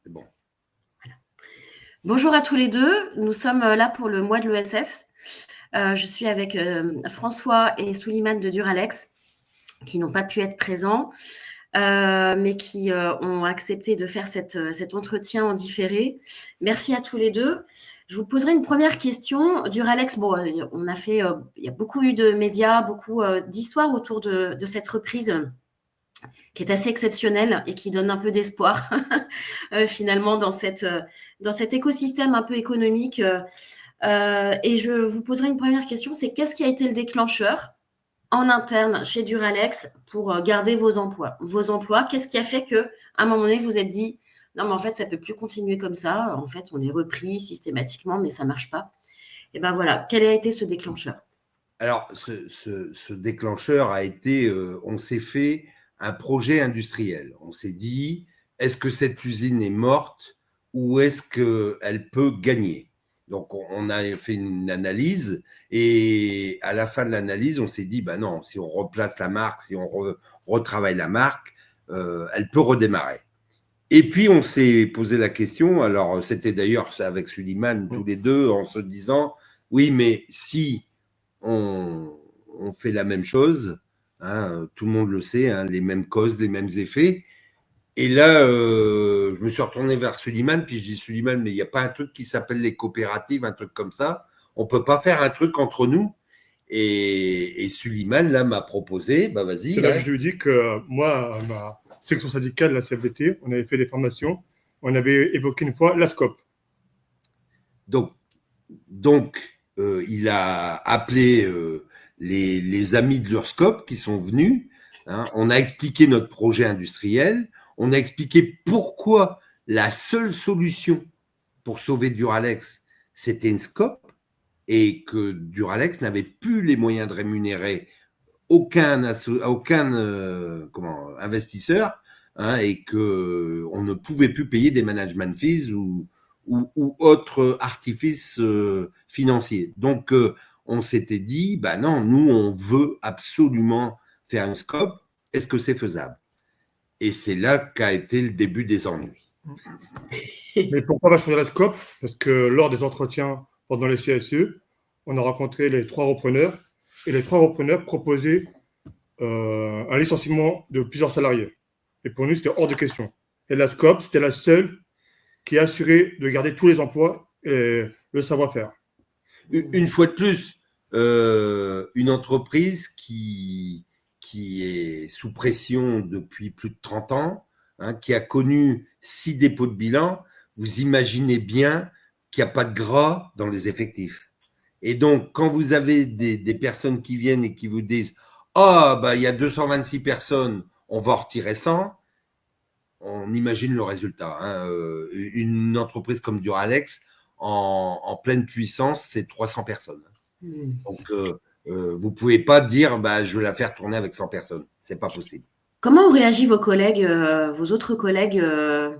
C'est bon. Bonjour à tous les deux. Nous sommes là pour le mois de l'ESS. Je suis avec François et Souleymane de Duralex qui n'ont pas pu être présents, mais qui ont accepté de faire cet entretien en différé. Merci à tous les deux. Je vous poserai une première question. Duralex, bon, on a fait, il y a beaucoup eu de médias, beaucoup d'histoires autour de cette reprise qui est assez exceptionnelle et qui donne un peu d'espoir finalement dans cet écosystème un peu économique. Et je vous poserai une première question, c'est qu'est-ce qui a été le déclencheur en interne chez Duralex pour garder vos emplois? Vos emplois, qu'est-ce qui a fait qu'à un moment donné, vous vous êtes dit, non, mais en fait, ça ne peut plus continuer comme ça. En fait, on est repris systématiquement, mais ça ne marche pas. Et ben voilà, quel a été ce déclencheur? Alors, ce déclencheur a été, on s'est fait un projet industriel. On s'est dit, est-ce que cette usine est morte ou est-ce qu'elle peut gagner? Donc, on a fait une analyse et à la fin de l'analyse, on s'est dit, ben non, si on replace la marque, si on retravaille la marque, elle peut redémarrer. Et puis, on s'est posé la question, alors c'était d'ailleurs avec Suleiman, tous les deux, en se disant, oui, mais si on fait la même chose, hein, tout le monde le sait, hein, les mêmes causes, les mêmes effets. Et là, je me suis retourné vers Suleiman, puis je dis, Suleiman, mais il n'y a pas un truc qui s'appelle les coopératives, un truc comme ça. On ne peut pas faire un truc entre nous. Et Suleiman, là, m'a proposé, bah vas-y. C'est là que je lui dis que moi, ma section syndicale, la CFDT, on avait fait des formations, on avait évoqué une fois la SCOP. Donc il a appelé les amis de l'URSCOP qui sont venus. Hein, on a expliqué notre projet industriel. On a expliqué pourquoi la seule solution pour sauver Duralex, c'était une SCOP et que Duralex n'avait plus les moyens de rémunérer aucun investisseur, hein, et qu'on ne pouvait plus payer des management fees ou autres artifices financiers. Donc, on s'était dit, bah non, nous, on veut absolument faire une SCOP. Est-ce que c'est faisable? Et c'est là qu'a été le début des ennuis. Mais pourquoi on va changer la SCOP? Parce que lors des entretiens pendant les CSE, on a rencontré les 3 repreneurs et les 3 repreneurs proposaient un licenciement de plusieurs salariés. Et pour nous, c'était hors de question. Et la SCOP, c'était la seule qui assurait de garder tous les emplois et le savoir-faire. Une fois de plus, une entreprise qui est sous pression depuis plus de 30 ans, hein, qui a connu 6 dépôts de bilan, vous imaginez bien qu'il n'y a pas de gras dans les effectifs. Et donc, quand vous avez des personnes qui viennent et qui vous disent « Ah, bah, il y a 226 personnes, on va en retirer 100 », on imagine le résultat. Hein. Une entreprise comme Duralex, en pleine puissance, c'est 300 personnes. Donc, vous ne pouvez pas dire bah, je vais la faire tourner avec 100 personnes. Ce n'est pas possible. Comment ont réagi vos collègues, vos autres collègues,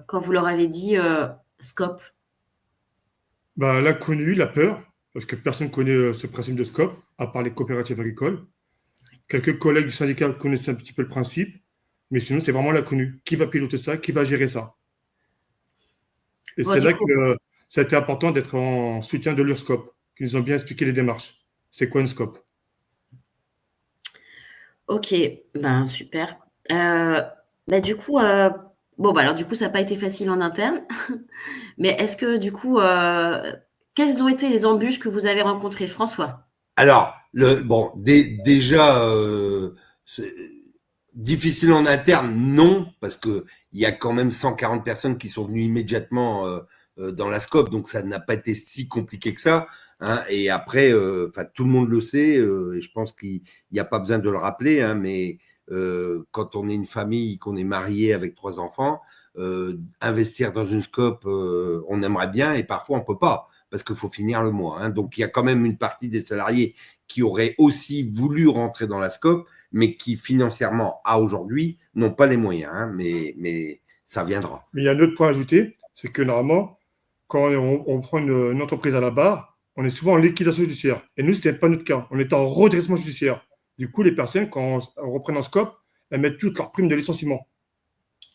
quand vous leur avez dit SCOP? Bah, l'inconnu, la peur, parce que personne ne connaît ce principe de SCOP, à part les coopératives agricoles. Quelques collègues du syndicat connaissent un petit peu le principe, mais sinon, c'est vraiment l'inconnu. Qui va piloter ça? Qui va gérer ça? Et c'est là que ça a été important d'être en soutien de l'URSCOP, qui nous ont bien expliqué les démarches. C'est quoi une SCOP? Ok, ben super. Du coup, alors du coup, ça n'a pas été facile en interne. Mais est-ce que du coup, quelles ont été les embûches que vous avez rencontrées, François? Alors, déjà, difficile en interne, non, parce qu'il y a quand même 140 personnes qui sont venues immédiatement dans la SCOP, donc ça n'a pas été si compliqué que ça. Hein, et après, tout le monde le sait, et je pense qu'il n'y a pas besoin de le rappeler, hein, mais quand on est une famille, qu'on est marié avec 3 enfants, investir dans une SCOP, on aimerait bien, et parfois on ne peut pas, parce qu'il faut finir le mois. Hein. Donc il y a quand même une partie des salariés qui auraient aussi voulu rentrer dans la SCOP, mais qui financièrement, à aujourd'hui, n'ont pas les moyens. Hein, mais ça viendra. Mais il y a un autre point à ajouter, c'est que normalement, quand on prend une entreprise à la barre, on est souvent en liquidation judiciaire. Et nous, ce n'était pas notre cas. On était en redressement judiciaire. Du coup, les personnes, quand on reprend en SCOP, elles mettent toutes leurs primes de licenciement.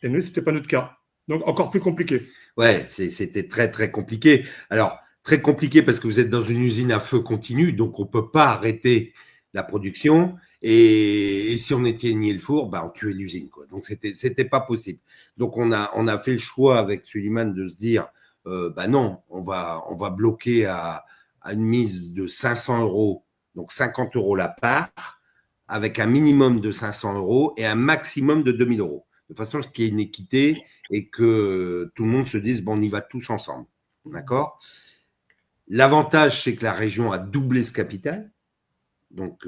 Et nous, ce n'était pas notre cas. Donc, encore plus compliqué. Ouais, c'était très, très compliqué. Alors, très compliqué parce que vous êtes dans une usine à feu continu, donc on ne peut pas arrêter la production. Et si on éteignait le four, on tuait l'usine, quoi. Donc, c'était pas possible. Donc, on a fait le choix avec Suleiman de se dire, non, on va bloquer à une mise de 500 €, donc 50 € la part, avec un minimum de 500 € et un maximum de 2000 €. De façon à ce qu'il y ait une équité et que tout le monde se dise, on y va tous ensemble. D'accord ? L'avantage, c'est que la région a doublé ce capital. Donc,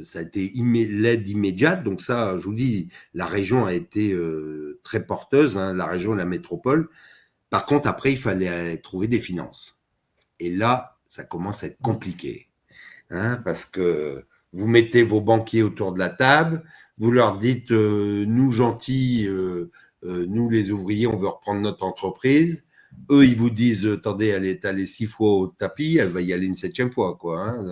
ça a été l'aide immédiate. Donc ça, je vous dis, la région a été très porteuse, hein, la région et la métropole. Par contre, après, il fallait trouver des finances. Et là, ça commence à être compliqué. Hein, parce que vous mettez vos banquiers autour de la table, vous leur dites, nous gentils, nous les ouvriers, on veut reprendre notre entreprise. Eux, ils vous disent, attendez, elle est allée 6 fois au tapis, elle va y aller une 7e fois, quoi. Hein,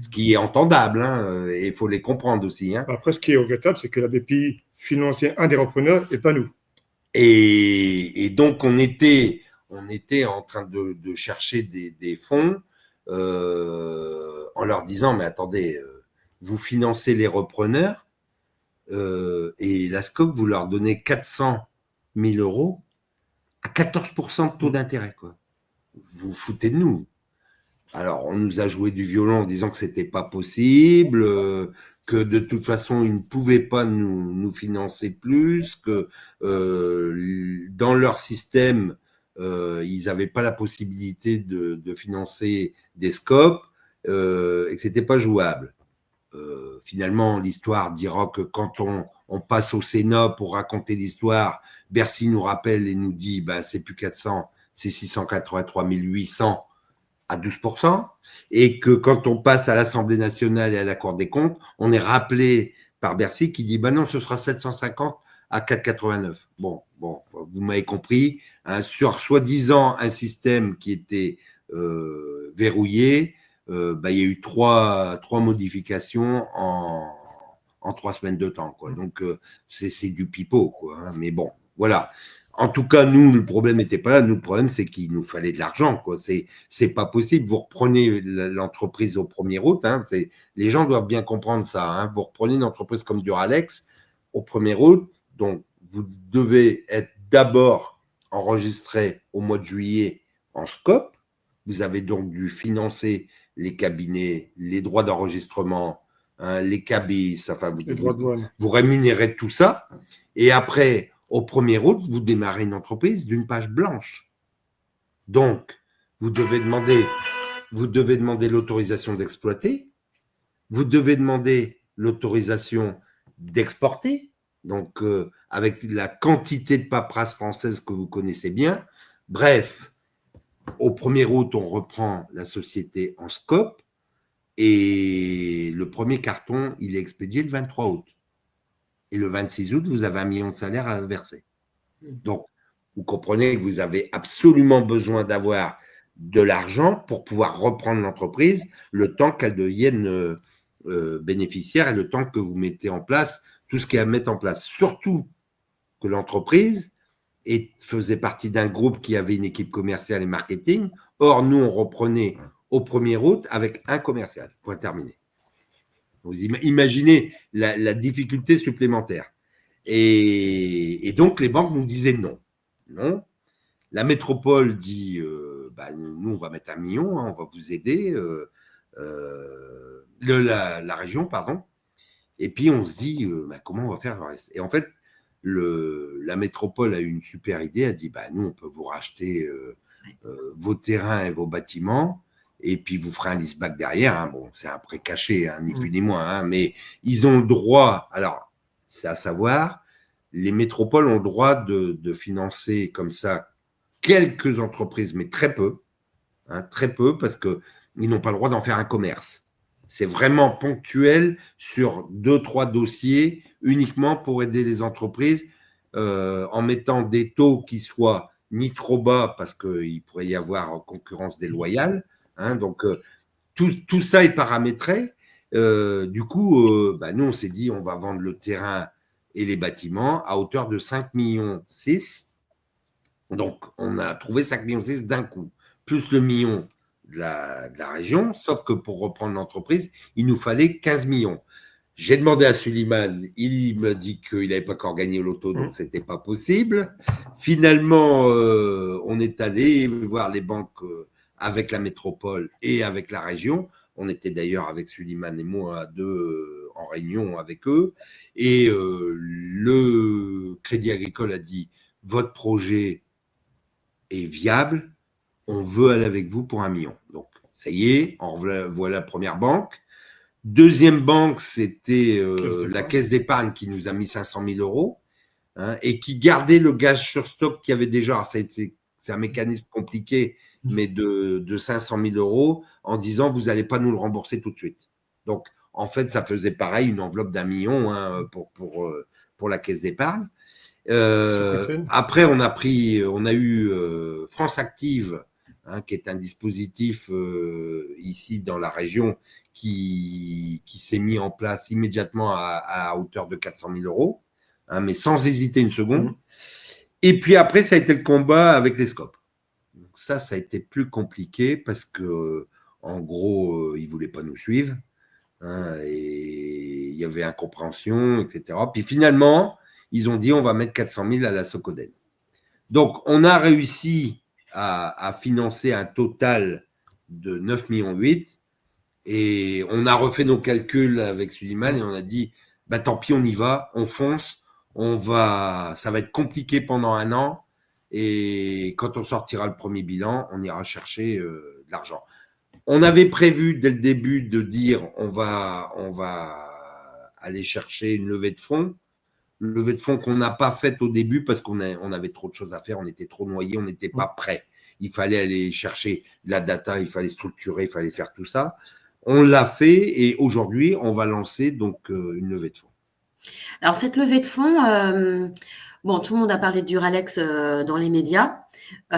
ce qui est entendable, hein, et il faut les comprendre aussi. Hein. Après, ce qui est regrettable, c'est que la BPI finançait un des repreneurs et pas nous. Et donc, on était en train de chercher des fonds en leur disant, mais attendez, vous financez les repreneurs et la SCOP, vous leur donnez 400 000 € à 14% de taux d'intérêt, quoi. Vous foutez de nous. Alors, on nous a joué du violon en disant que c'était pas possible, que de toute façon, ils ne pouvaient pas nous financer plus, que dans leur système, ils n'avaient pas la possibilité de financer des scopes et que c'était pas jouable. Finalement, l'histoire dira que quand on passe au Sénat pour raconter l'histoire, Bercy nous rappelle et nous dit, c'est plus 400, c'est 683 800 à 12%, et que quand on passe à l'Assemblée nationale et à la Cour des comptes, on est rappelé par Bercy qui dit, non, ce sera 750 à 4,89. Bon, vous m'avez compris, hein, sur soi-disant un système qui était verrouillé, il y a eu trois modifications en 3 semaines de temps, quoi. Donc, c'est du pipeau, quoi. Hein, mais bon, voilà. En tout cas, nous, le problème n'était pas là. Nous, le problème, c'est qu'il nous fallait de l'argent, quoi. C'est pas possible. Vous reprenez l'entreprise au 1er août. Hein, les gens doivent bien comprendre ça. Hein. Vous reprenez une entreprise comme Duralex au 1er août. Donc, vous devez être d'abord enregistré au mois de juillet en SCOP. Vous avez donc dû financer les cabinets, les droits d'enregistrement, hein, les cabis, enfin, vous rémunérez tout ça. Et après, au 1er août, vous démarrez une entreprise d'une page blanche. Donc, vous devez demander l'autorisation d'exploiter, vous devez demander l'autorisation d'exporter, donc avec la quantité de paperasse française que vous connaissez bien. Bref, au 1er août, on reprend la société en SCOP et le premier carton, il est expédié le 23 août. Et le 26 août, vous avez 1 million de salaire à verser. Donc, vous comprenez que vous avez absolument besoin d'avoir de l'argent pour pouvoir reprendre l'entreprise le temps qu'elle devienne bénéficiaire et le temps que vous mettez en place tout ce qu'il y a à mettre en place. Surtout que l'entreprise faisait partie d'un groupe qui avait une équipe commerciale et marketing. Or, nous, on reprenait au 1er août avec un commercial. Point terminé. Vous imaginez la difficulté supplémentaire. Et donc, les banques nous disaient non. Non. La métropole dit, nous, on va mettre 1 million, hein, on va vous aider. La région, pardon. Et puis, on se dit, comment on va faire le reste ? Et en fait, la métropole a eu une super idée, elle dit, nous, on peut vous racheter vos terrains et vos bâtiments, et puis vous ferez un leaseback derrière. Hein. Bon, c'est un prêt caché, hein, ni plus ni moins, hein, mais ils ont le droit, alors, c'est à savoir, les métropoles ont le droit de financer comme ça quelques entreprises, mais très peu, parce qu'ils n'ont pas le droit d'en faire un commerce. C'est vraiment ponctuel sur 2-3 dossiers uniquement pour aider les entreprises en mettant des taux qui soient ni trop bas parce qu'il pourrait y avoir concurrence déloyale. Hein, donc, tout ça est paramétré. Du coup, nous, on s'est dit on va vendre le terrain et les bâtiments à hauteur de 5,6 millions. Donc, on a trouvé 5,6 millions d'un coup, plus le million de la région, sauf que pour reprendre l'entreprise, il nous fallait 15 millions. J'ai demandé à Suleiman, il m'a dit qu'il n'avait pas encore gagné au loto, donc ce n'était pas possible. Finalement, on est allé voir les banques avec la métropole et avec la région. On était d'ailleurs avec Suleiman et moi deux en réunion avec eux. Et le Crédit Agricole a dit, votre projet est viable, on veut aller avec vous pour 1 million. Donc, ça y est, voilà la première banque. Deuxième banque, c'était la Caisse d'épargne qui nous a mis 500 000 euros et qui gardait le gaz sur stock qu'il y avait déjà. C'est un mécanisme compliqué, mais de 500 000 euros en disant vous n'allez pas nous le rembourser tout de suite. Donc, en fait, ça faisait pareil, une enveloppe d'1 million pour la Caisse d'épargne. Après, on a eu France Active, qui est un dispositif ici dans la région qui s'est mis en place immédiatement à hauteur de 400 000 euros, mais sans hésiter une seconde. Et puis après, ça a été le combat avec les scopes. Donc ça a été plus compliqué parce que, en gros, ils ne voulaient pas nous suivre. Et il y avait incompréhension, etc. Puis finalement, ils ont dit on va mettre 400 000 à la Socoden. Donc, on a réussi à financer un total de 9,8 millions. Et on a refait nos calculs avec Suleiman et on a dit bah, tant pis, on y va, on fonce, ça va être compliqué pendant 1 an. Et quand on sortira le premier bilan, on ira chercher de l'argent. On avait prévu dès le début de dire on va aller chercher une levée de fonds. Une levée de fonds qu'on n'a pas faite au début parce qu'on avait trop de choses à faire, on était trop noyés, on n'était pas prêts. Il fallait aller chercher de la data, il fallait structurer, il fallait faire tout ça. On l'a fait et aujourd'hui, on va lancer donc une levée de fonds. Alors, cette levée de fonds, tout le monde a parlé de Duralex dans les médias.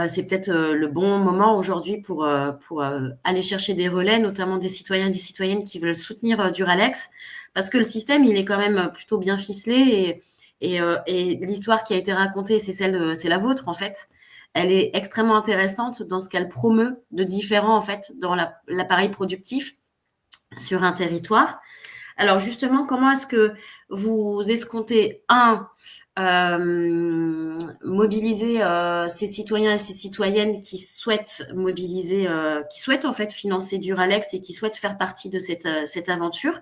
C'est peut-être le bon moment aujourd'hui pour aller chercher des relais, notamment des citoyens et des citoyennes qui veulent soutenir Duralex, parce que le système, il est quand même plutôt bien ficelé et l'histoire qui a été racontée, c'est la vôtre en fait. Elle est extrêmement intéressante dans ce qu'elle promeut de différent en fait dans l'appareil productif sur un territoire. Alors justement, comment est-ce que vous escomptez mobiliser ces citoyens et ces citoyennes qui souhaitent qui souhaitent en fait financer Duralex et qui souhaitent faire partie de cette aventure.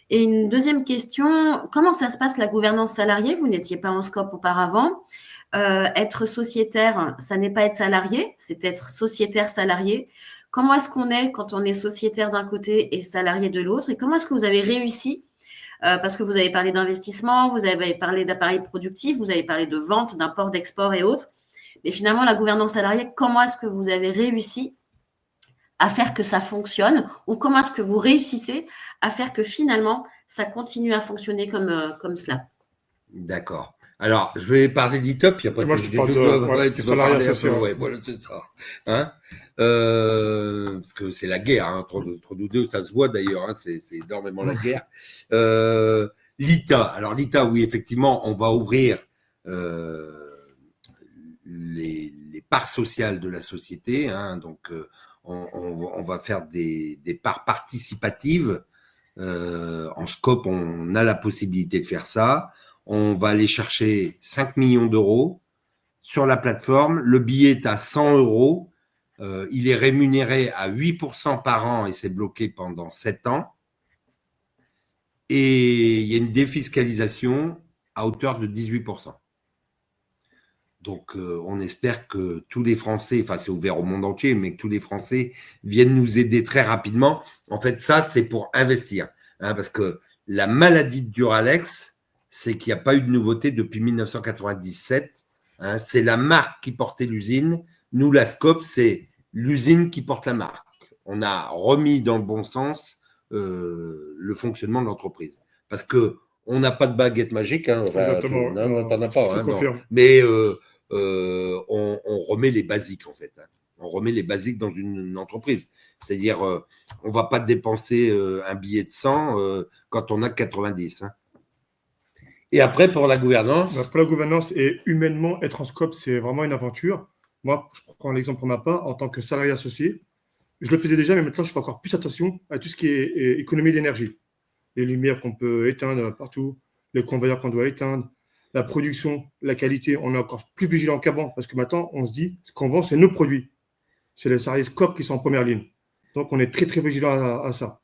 Et une deuxième question, comment ça se passe la gouvernance salariée? Vous n'étiez pas en scope auparavant. Être sociétaire, ça n'est pas être salarié, c'est être sociétaire salarié. Comment est-ce qu'on est quand on est sociétaire d'un côté et salarié de l'autre? Et comment est-ce que vous avez réussi parce que vous avez parlé d'investissement, vous avez parlé d'appareils productifs, vous avez parlé de vente, d'import, d'export et autres. Mais finalement, la gouvernance salariée, comment est-ce que vous avez réussi à faire que ça fonctionne ou comment est-ce que vous réussissez à faire que finalement, ça continue à fonctionner comme cela? D'accord. Alors, je vais parler d'ITOP, il n'y a pas de... tu peux parler un peu, voilà, c'est ça. Parce que c'est la guerre, entre nous deux, ça se voit d'ailleurs, c'est énormément la guerre. L'ITA, alors l'ITA, oui, effectivement, on va ouvrir les parts sociales de la société, donc on va faire des parts participatives. En scope, on a la possibilité de faire ça. On va aller chercher 5 millions d'euros sur la plateforme. Le billet est à 100 euros. Il est rémunéré à 8% par an et c'est bloqué pendant 7 ans. Et il y a une défiscalisation à hauteur de 18%. Donc, on espère que tous les Français, enfin c'est ouvert au monde entier, mais que tous les Français viennent nous aider très rapidement. En fait, ça, c'est pour investir. Parce que la maladie de Duralex, c'est qu'il n'y a pas eu de nouveauté depuis 1997. C'est la marque qui portait l'usine. Nous, la SCOP, c'est l'usine qui porte la marque. On a remis dans le bon sens le fonctionnement de l'entreprise. Parce qu'on n'a pas de baguette magique. Exactement. Non, t'en as pas. Non. Mais on remet les basiques, en fait. On remet les basiques dans une entreprise. C'est-à-dire, on ne va pas dépenser un billet de 100 quand on a 90. Et après, pour la gouvernance? Pour la gouvernance et humainement, être en SCOP, c'est vraiment une aventure. Moi, je prends l'exemple pour ma part, en tant que salarié associé, je le faisais déjà, mais maintenant, je fais encore plus attention à tout ce qui est économie d'énergie. Les lumières qu'on peut éteindre partout, les convoyeurs qu'on doit éteindre, la production, la qualité, on est encore plus vigilant qu'avant, parce que maintenant, on se dit, ce qu'on vend, c'est nos produits. C'est les salariés SCOP qui sont en première ligne. Donc, on est très, très vigilant à ça.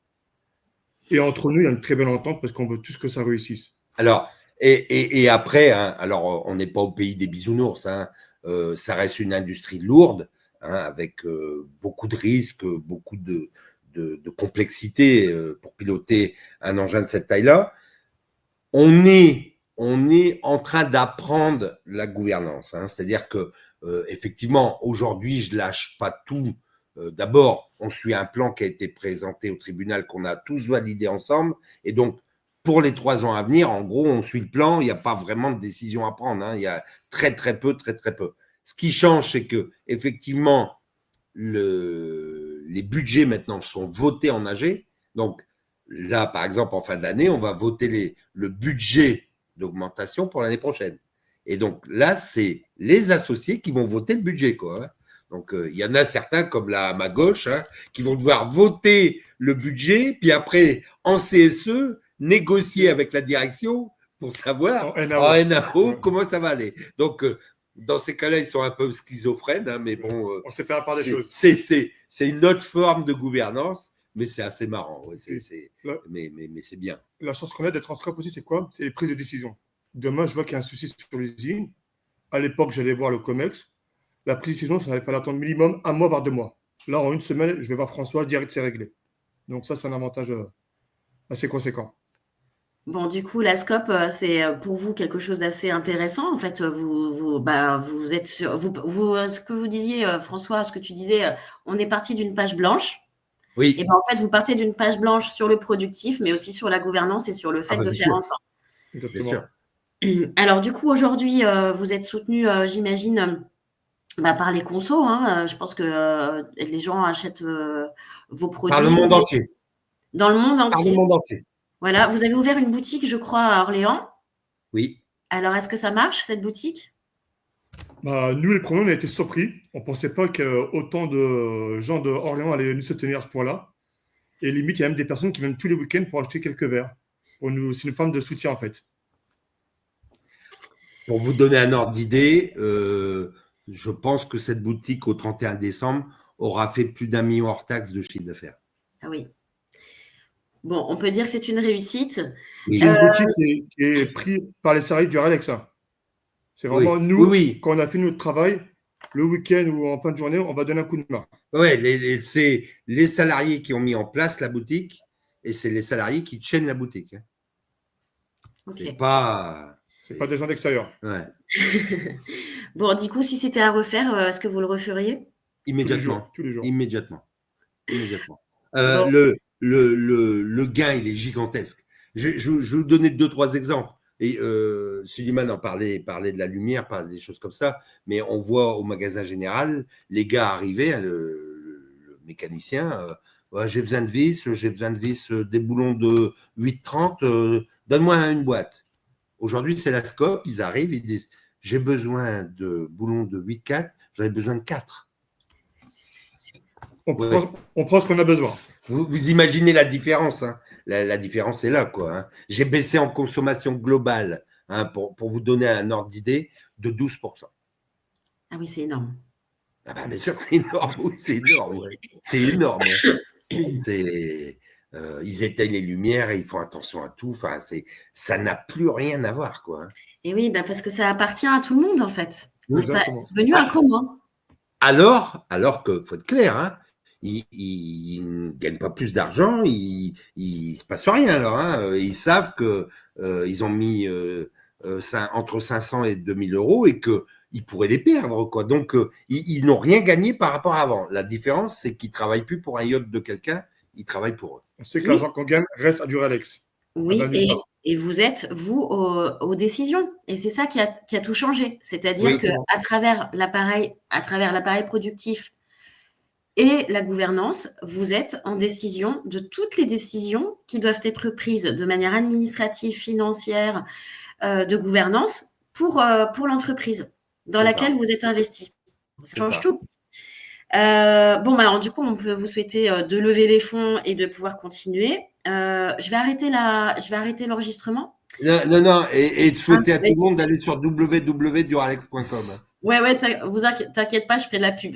Et entre nous, il y a une très belle entente, parce qu'on veut tous que ça réussisse. Alors, et après, hein, alors, on n'est pas au pays des bisounours, hein, ça reste une industrie lourde, hein, avec beaucoup de risques, beaucoup de complexité pour piloter un engin de cette taille-là. On est en train d'apprendre la gouvernance, hein, c'est-à-dire que effectivement, aujourd'hui, je lâche pas tout. D'abord, on suit un plan qui a été présenté au tribunal, qu'on a tous validé ensemble, et donc pour les 3 ans à venir, en gros, on suit le plan, il n'y a pas vraiment de décision à prendre, hein, il y a très peu. Ce qui change, c'est que effectivement, les budgets maintenant sont votés en AG. Donc là, par exemple, en fin d'année, on va voter le budget d'augmentation pour l'année prochaine. Et donc là, c'est les associés qui vont voter le budget, quoi, hein. Donc il y en a certains, comme là à ma gauche, hein, qui vont devoir voter le budget, puis après, en CSE, négocier avec la direction pour savoir en NAO comment ça va aller. Donc dans ces cas-là, ils sont un peu schizophrènes, hein, mais bon. On sait faire la part des choses. C'est une autre forme de gouvernance, mais c'est assez marrant. Ouais, mais c'est bien. La chance qu'on a d'être en SCOP aussi, c'est quoi? C'est les prises de décision. Demain, je vois qu'il y a un souci sur l'usine. À l'époque, j'allais voir le COMEX. La prise de décision, ça fallait attendre minimum 1 mois, voire 2 mois. Là, en 1 semaine, je vais voir François, direct, c'est réglé. Donc ça, c'est un avantage assez conséquent. Bon, du coup, la SCOP, c'est pour vous quelque chose d'assez intéressant. En fait, vous êtes sur, ce que vous disiez, François, ce que tu disais, on est parti d'une page blanche. Oui. Et ben, en fait, vous partez d'une page blanche sur le productif, mais aussi sur la gouvernance et sur le fait de faire ensemble. Exactement. Alors, du coup, aujourd'hui, vous êtes soutenu, j'imagine, par les consos, hein. Je pense que les gens achètent vos produits. Par le monde entier. Dans le monde entier. Par le monde entier. Voilà, vous avez ouvert une boutique, je crois, à Orléans. Oui. Alors, est-ce que ça marche, cette boutique? Nous, les premiers, on a été surpris. On ne pensait pas qu'autant de gens de Orléans allaient nous soutenir à ce point-là. Et limite, il y a même des personnes qui viennent tous les week-ends pour acheter quelques verres. C'est une forme de soutien, en fait. Pour vous donner un ordre d'idée, je pense que cette boutique, au 31 décembre, aura fait plus d'1 million hors taxe de chiffre d'affaires. Ah oui. Bon, on peut dire que c'est une réussite. Oui. C'est une boutique qui est prise par les salariés du Duralex. C'est vraiment nous, quand on a fait notre travail, le week-end ou en fin de journée, on va donner un coup de main. Oui, c'est les salariés qui ont mis en place la boutique et c'est les salariés qui tiennent la boutique. Hein. Okay. C'est pas des gens d'extérieur. Ouais. Bon, du coup, si c'était à refaire, est-ce que vous le referiez? Immédiatement. Tous les jours. Immédiatement. Bon. Le gain, il est gigantesque. Je vais vous donner 2-3 exemples. Et Suleiman en parlait de la lumière, parlait des choses comme ça, mais on voit au magasin général les gars arriver, hein, le mécanicien, j'ai besoin de vis, des boulons de 8,30, donne-moi une boîte. Aujourd'hui, c'est la SCOP, ils arrivent, ils disent j'ai besoin de boulons de 8,4, j'en ai besoin de 4. On prend ce qu'on a besoin. Vous imaginez la différence, hein. La différence est là, quoi. Hein. J'ai baissé en consommation globale, hein, pour vous donner un ordre d'idée, de 12%. Ah oui, c'est énorme. Ah ben, bien sûr que c'est énorme, oui, c'est énorme. Ouais. C'est énorme. Ils éteignent les lumières et ils font attention à tout. Enfin, ça n'a plus rien à voir, quoi. Hein. Et oui, parce que ça appartient à tout le monde, en fait. C'est devenu un commun. Alors que, faut être clair, hein, ils ne gagnent pas plus d'argent, il se passe rien alors. Hein, ils savent que ils ont mis entre 500 et 2000 euros et qu'ils pourraient les perdre, quoi. Donc ils n'ont rien gagné par rapport à avant. La différence, c'est qu'ils ne travaillent plus pour un yacht de quelqu'un, ils travaillent pour eux. On sait que l'argent qu'on gagne reste à Duralex. Oui, et vous êtes, vous, aux décisions. Et c'est ça qui a tout changé. C'est-à-dire qu'à travers l'appareil productif et la gouvernance, vous êtes en décision de toutes les décisions qui doivent être prises de manière administrative, financière, de gouvernance pour l'entreprise dans laquelle vous êtes investi. Ça change tout. Alors du coup, on peut vous souhaiter de lever les fonds et de pouvoir continuer. Je vais arrêter l'enregistrement. Non, et de souhaiter à tout le monde d'aller sur www.duralex.com. Ouais, t'inquiète pas, je ferai de la pub.